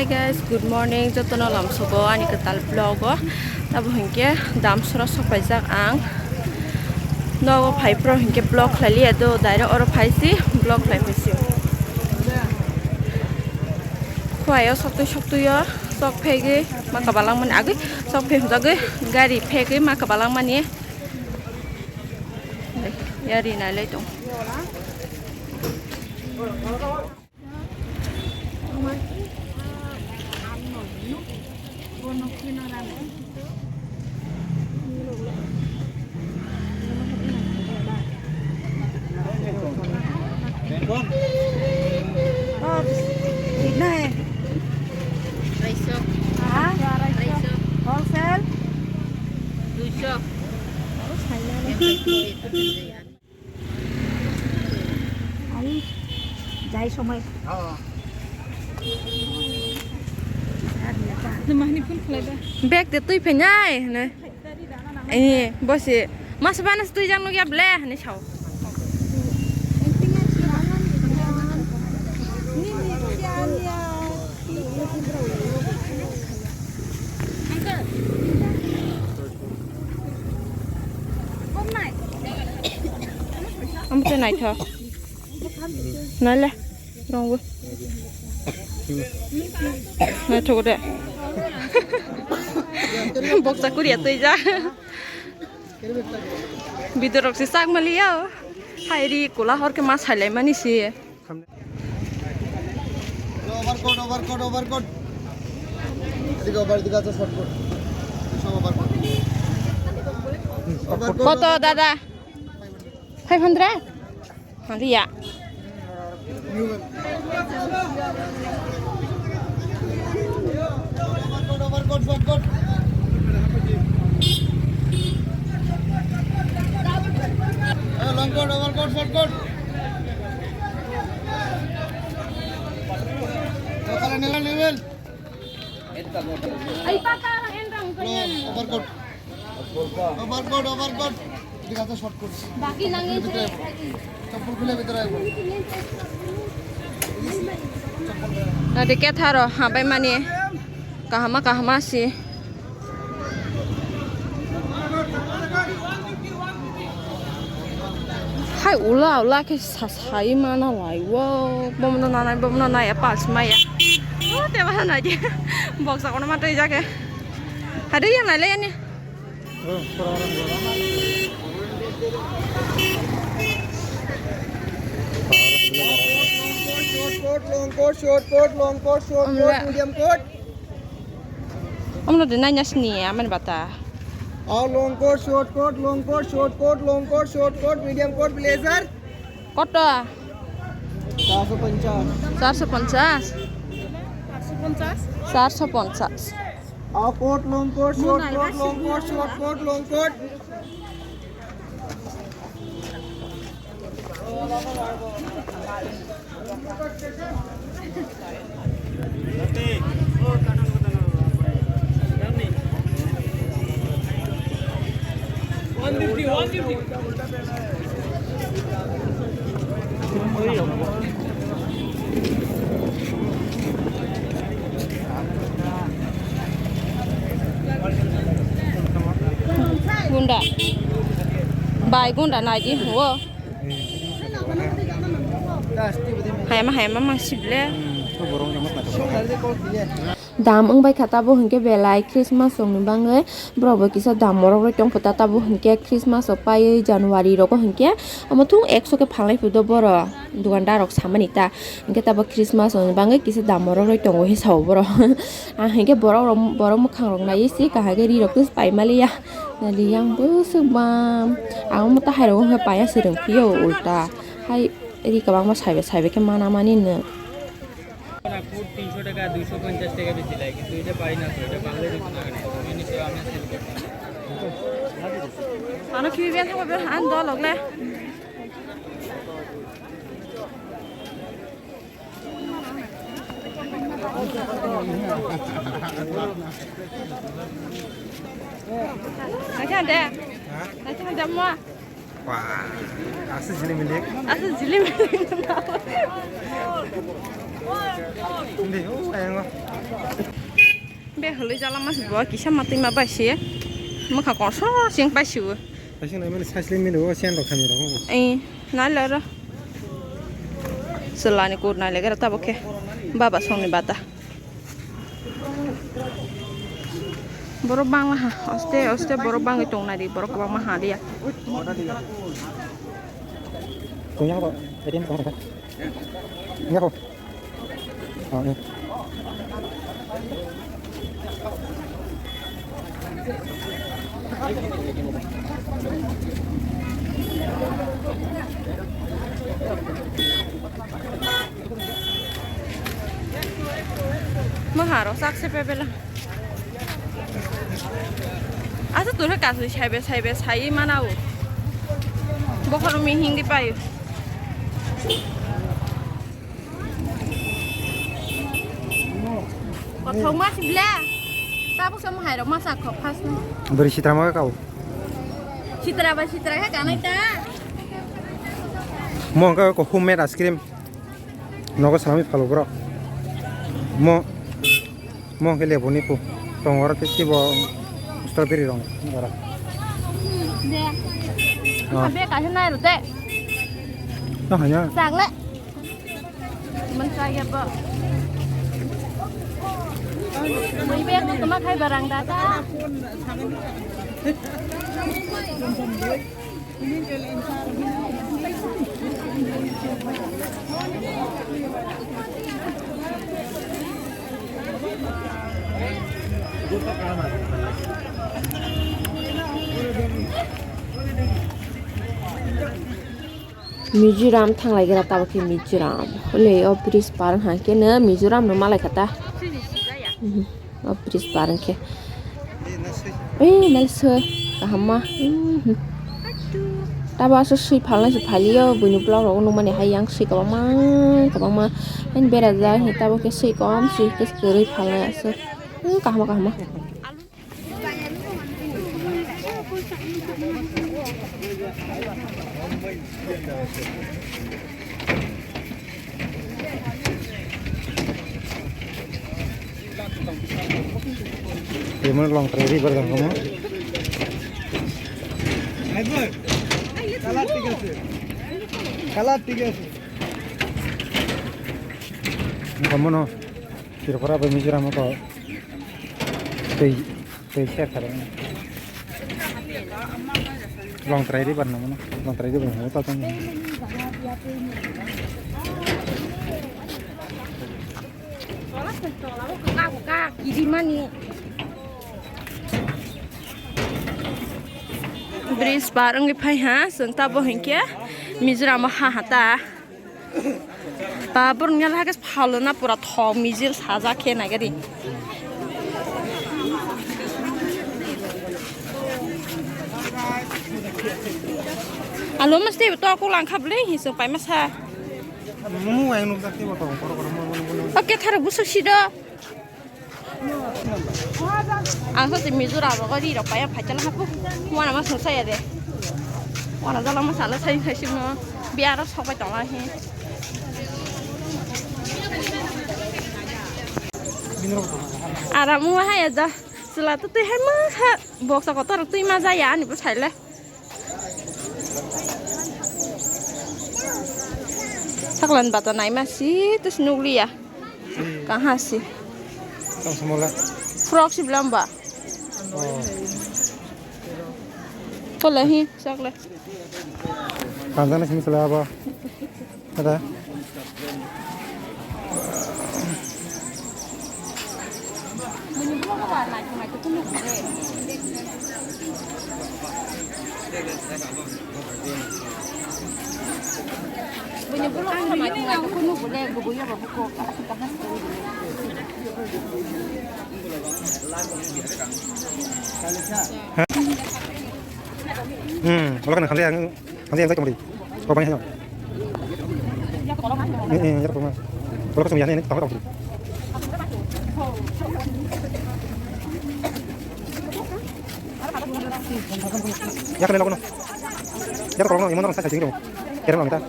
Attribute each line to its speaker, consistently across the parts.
Speaker 1: Hi guys, good morning. Jotono lamsobo ani ketal vlogo. Tabo hingke damsura sopajak ang. No phai pro hingke vlog khali ado daira oro phaisi vlog khai phaisi. Khoayo soktu yo sok phege makabalang man agi sok phe jage gari phege makabalang mani. Yari na leitong.
Speaker 2: Jai somai.
Speaker 1: Bag de tui phenyai ne. Ai bosi mas banas tui jang logia ble ne chau. Am te nai tho. Nai le. Rong wo. Nai tho de. Bok sa kuria tui ja. Bidorok si sak malia. Hairi kula hor ke mas halai mani si.
Speaker 3: Overcoat. Diga to shortcut.
Speaker 1: Koto dada. 500. Nanti ya.
Speaker 3: Overcoat shortcut. Long coat, overcoat shortcut. Level.
Speaker 1: Ay pakarang enrang kanyan.
Speaker 3: Overcoat. Diga to shortcut.
Speaker 1: Baki nangin sih.
Speaker 3: चप्पल खुले भीतर आए
Speaker 1: Nah deket haro, hampai mani, kahama sih. Hai ula ke sasai mana lai, wow, bom nonai apa semaya. Oh tebahan aja, box aku nama tuh jaga. Ada yang lain nih.
Speaker 3: long coat, medium coat.
Speaker 1: Om lo denanya seni aman bata.
Speaker 3: Long coat, short coat, medium coat, blazer.
Speaker 1: Kota
Speaker 3: 450.
Speaker 1: 450. 450.
Speaker 3: Coat, long coat, short coat, long coat.
Speaker 1: Gunda. Bai gunda naji wo. Hai mah sible. Dam ang bai kata bo hingke belai Christmas song bangai brobo kisa dam morok tong pata ta bo hingke Christmas opai January roko hingke amatung 100 ke phalai pudo boro dukandar rok samani ta hingke ta bo Christmas song bangai kisa dam morok tong hi saw boro a hingke boro mukhang rok nai si ka hage ri rok pai malia nali yang bo subam ang mata hai rok he paya sireng pio ulta hai eri kabang ma saibe ke mana mani ne
Speaker 4: foot 300 টাকা 250 টাকা বেশি লাগে কিন্তু এটা পারি না তো এটা বাংলাদেশ না কেন তুমি নিতে আমি সেল করতে
Speaker 1: Ano kirian thang ba han do lok le Nanti ada semua.
Speaker 3: Wah, asli jeli milik.
Speaker 1: Asal jeli milik.
Speaker 3: Đi, em quá.
Speaker 1: Bé hơi lấy ra làm gì vậy? Kỹ sao mà tìm mà bài xế? Mà khảo còn số riêng bài xứ.
Speaker 3: Tại sao này mình sai slim mình đâu xem được cái gì đâu.
Speaker 1: Ê, nói lời đó. Selain itu naik lagi rata oke. Bapak song ni bata. Borobang lah, oste borobang itu nadi borobang mahal dia.
Speaker 3: Cùng nhau thôi, để đến con này. Nhắc không? Đi.
Speaker 1: Mahal rosak sepebela. Asa tu lah kasus saya mana u? Bokor mihing di payu. Kau tahu masih belah. Tapi sama hari rumah sak kau pas.
Speaker 3: Beri citra mau kau.
Speaker 1: Citra kan itu.
Speaker 3: Mau kau homemade ice cream. Nogo salami kalau bro. Mau ke lihat boni pu. Tongor ke tiba strawberry dong. Ora.
Speaker 1: Deh. Habis kasih naik lu deh.
Speaker 3: Nah hanya.
Speaker 1: Sang le. Mencari apa? Beli tu cuma kayak barang data. Mizoram thang lagi rata pakai Mizoram. Oleh bridge parang hangke ne Mizoram nama lagi kata. Bridge parang ke. Nasi kahama. Tapi asal sih paling sih paling bunyi pulau orang rumah ni hayang sih kau mah. Ini beraja kita pakai sih kau sih keseri paling asal. Kahama.
Speaker 3: Gimana long trade bergang kamu? Kalat tiga sih. Kamu no, kira-kira apa Mizoram atau teh share kan? Long trade bergang kamu? Long trade bergang apa tuh?
Speaker 1: Di mana? Bridge barang lepai ha, senta bohong kia, Mizoram hata. Babur nyala kes phalona pura thom Mizor saja ke nagari. Alo mesti betul aku langkah beli hisap pai masa.
Speaker 3: Mu yang nuk sakti betul, kalau
Speaker 1: Oke, thar busuk sida. Aku si Mizoram aku di dapat ya pacar lah aku. Mana masuk saya deh. Mana dalam masalah saya semua. Biar sampai tengah ni. Aramu hai aja. Setelah tu hai mah box aku taruh tu imah saya ni pun saya. Saklan batu naik masih terus nuli ya. Kah sih?
Speaker 3: Tang semula.
Speaker 1: Frog sih belum ba. Boleh hi, sakla.
Speaker 3: Kandan sini sebelah apa? Ada?
Speaker 1: Bunyi pulau sama itu aku kuno boleh gubuya babuko kasih kahas
Speaker 3: Kalau kan kalian saya kembali. Kau banyak ni. Ya kalau mas. Kalau kesembilan ini tahu tahu. Ya kalian lakukan. Ya kalau yang mana saya sini dong. Kira kita.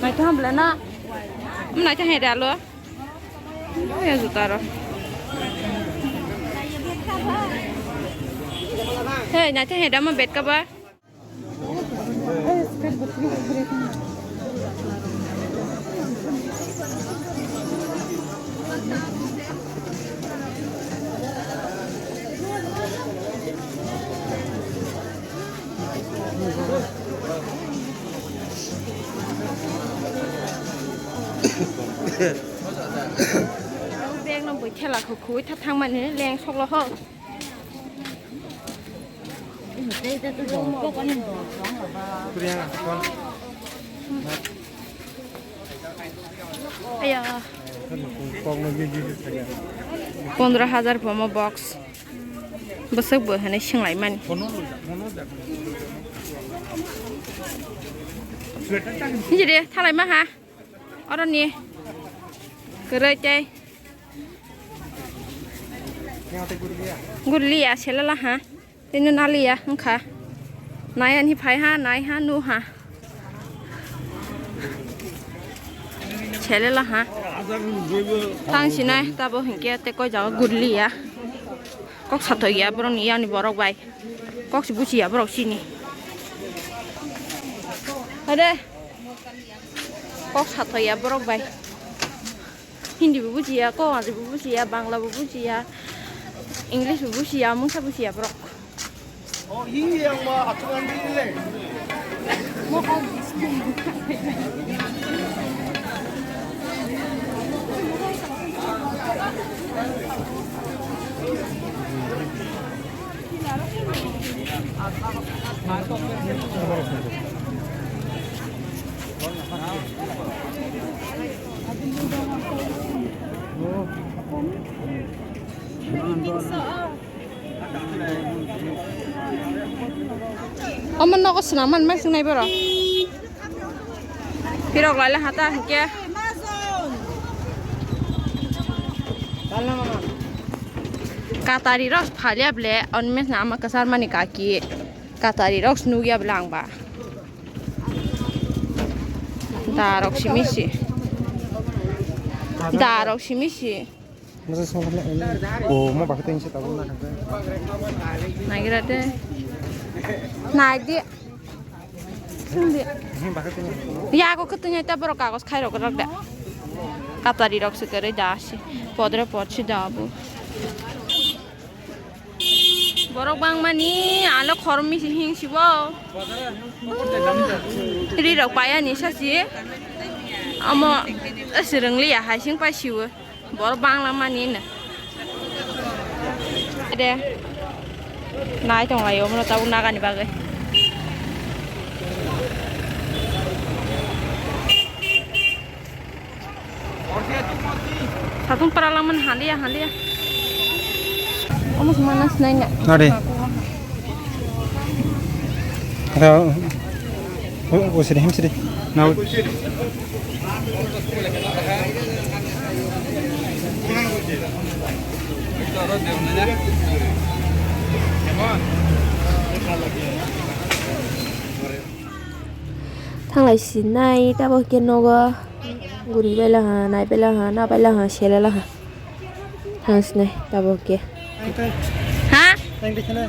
Speaker 1: mày thăm lên á hôm nay cho hè đạt luôn bây giờ tao rồi thế này cho hè đã mà bệt cả ba đen nó bị theo là khổ khối thắt thang mình này đen xong là hơn
Speaker 3: 그냥 건
Speaker 1: bây giờ
Speaker 3: 뻥은 유유유
Speaker 1: 15,000 for một box bớt sức bữa này xem lại mình cái gì đi thay lại mà hả ở đâu nè cái rồi chơi gulli à sẽ là hả tên nó nali à không khá nãy anh hiệp phải ha nãy ha nu hả sẽ là hả thằng xin này ta bảo hình kia te coi cháu gulli à có sát thôi à bro nia ni borok bay có sự buci à bro sini ada có sát thôi à borok bay Hindi buci à có gì buci à Bangla buci à English buci à mungsa buci à bro
Speaker 3: 이 양반 합쳐간 일래
Speaker 1: Ông nó có sẵn mình mấy này bro Phi đọc lại là hả ta kia Katari rocks phalia ble on mes nama kasar mani kaki Katari rocks nugia blang ba Darok simisi Darok simisi
Speaker 3: Masa semua ini oh mau pakai tensi tahu nak
Speaker 1: Nagira de Naidi Sundi
Speaker 3: ini pakai tensi
Speaker 1: Ya aku ketanya ta bro kagos khairo ko rakda Katari rocks kare dashi podre pochi dabu Borok bang mani alo khormi si hing sibo ri rok paya ni sa si amo asirang li ya hai sing pa siwo borok bang la mani na de nai tong lai om no ta una ga ni ba ge Satung paralaman halia Kamu semana senang nggak?
Speaker 3: Nari. Kalau oh sedih. Nah.
Speaker 1: Thằng lại xin này ta bảo kia nó go guri bela ha nai bela ha na bela ha shela la ha thằng xin này ta bảo kia hả?
Speaker 3: Yang di sana.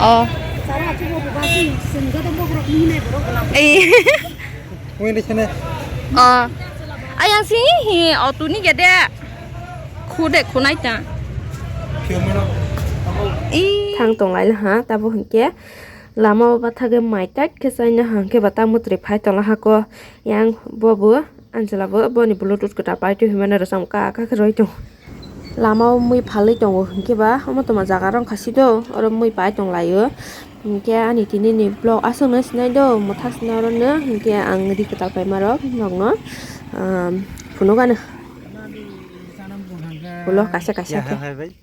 Speaker 3: Oh yang di sana.
Speaker 1: Ayang sih hi tu ni gede khude khunai ta thằng tong lại là hả ta bảo hình kia lama ba thage mai tak ke sai na hang ke bata mutri phai tong la ha ko yang bo bo anjala bo bo ni bluetooth ko ta pai tu himana rasam ka roi tu lama mui phalai tong ke ba amo to ma jaga rong khasi do oro mui pai tong lai yo ke ani tini ni blog asong na snai do mothas na ro na ke ang ri ka ta pai marok nog no puno ga na pulo kasa
Speaker 3: Ya, hai